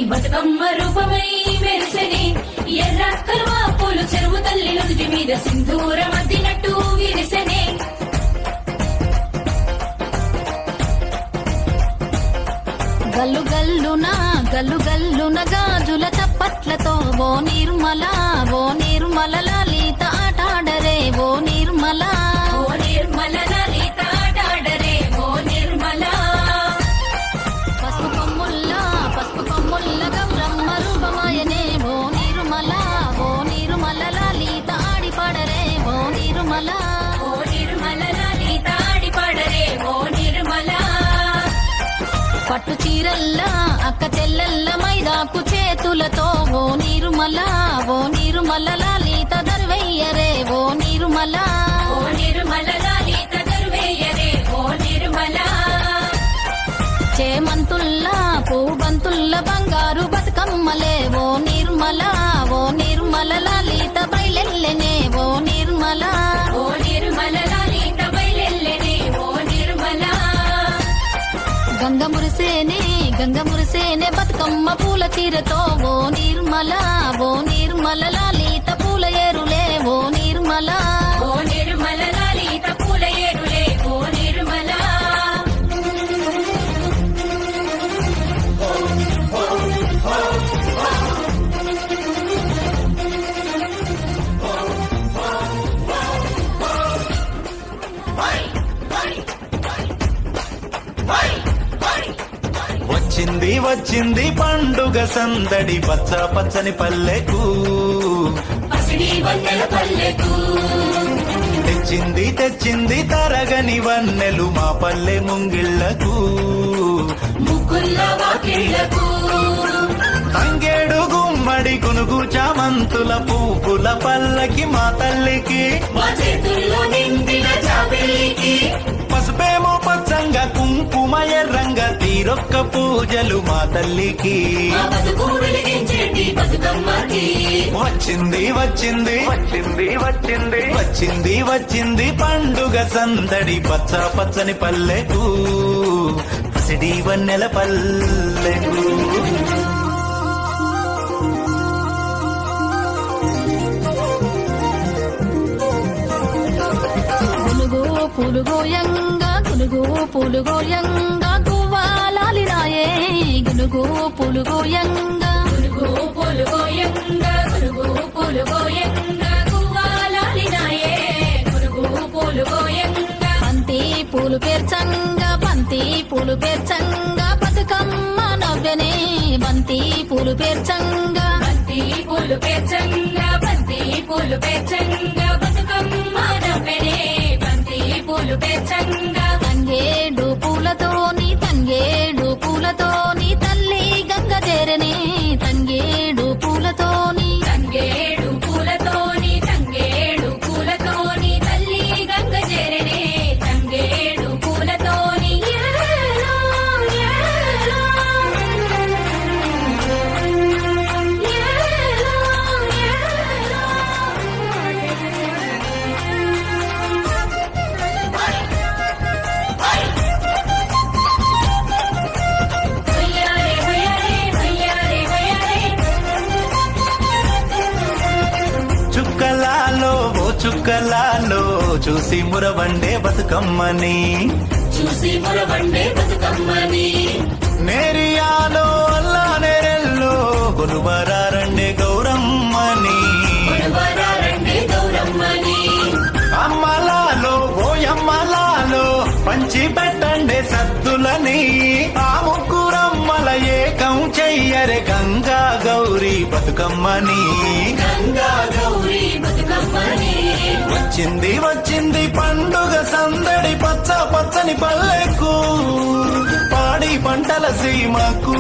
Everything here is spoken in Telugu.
బతుకమ్మ రూపమై మెరిసెనే ఎర్ర కలువ పూలు చెరువు తల్లి నుదుటి మీద సింధూరం అద్దినట్టు విరిసెనే గల్లు గల్లున గాజుల చప్పట్లతో ఓ నిర్మల లలిత ఆటాడరే ఓ నిర్మల లలిత ఆటాడరే ఓ నిర్మల పసుపు కొమ్ముల్ల గౌరమ్మ రూపమాయనే ఓ నిర్మల లలిత ఆడిపాడరే ఓ నిర్మల లలిత ఆడిపాడరే ఓ నిర్మల పట్టు చీరల్లా అక్క చెల్లెల్ల మైదాకు చేతులతో ఓ నిర్మల లలిత దర్వయ్యరే ఓ నిర్మల లలిత దర్వయ్యరే ఓ నిర్మల చేమంతుల్లా పూబంతుల్ల బంగారు బతుకమ్మలే ఓ నిర్మల లలిత బయలెల్లెనే ఓ నిర్మల లలిత బయలెల్లెనే ఓ నిర్మల గంగ మురిసేనే బతుకమ్మ పూల తీరతో ఓ నిర్మల లలిత పూల ఏరులే ఓ నిర్మల లలిత పూల ఏరులే ఓ నిర్మల వచ్చింది పండుగ సందడి పచ్చ పచ్చని పల్లెకు తెచ్చింది తరగని వన్నెలు మా పల్లె ముంగిళ్లకు తంగేడు గుమ్మడి గునుగు చామంతుల పువ్వుల పల్లకి మా తల్లికి పసుపేమో పచ్చంగా కుంకుమ ఎర్రంగా తీరొక్క పూజలు మా తల్లికి వచ్చింది పండుగ సందడి పచ్చ పచ్చని పల్లెకు పసిడి వన్నెల పల్లెకు పులుగోయంగా గువ్వాలాలిరాయే గునుగు పులుగోయంగా గువ్వాలాలినాయే గునుగు పులుగోయంగా బంతి పూలు పేర్చంగా బతుకమ్మ నవ్వెనే బంతి పూలు పేర్చంగా బతుకమ్మ నవ్వెనే బంతి పూలు పేర్చంగా తంగేడు పూలతోని తల్లి గంగ చేరనే తంగేడు పూలతోని తల్లి గంగ చేరనే తంగేడు పూలతోని చుక్కలాలో చూసి మురవండే బతుకమ్మని నేరియాలో అల్లా నేరెల్లో కొలువరారండే గౌరమ్మని అమ్మలాలో ఓయమ్మలాలో పంచి పెట్టండే సత్తులని ఆ ముగ్గురమ్మల ఏకం చెయ్యరే గంగా గౌరీ బతుకమ్మని వచ్చింది పండుగ సందడి పచ్చ పచ్చని పల్లెకు పాడి పంటల సీమకు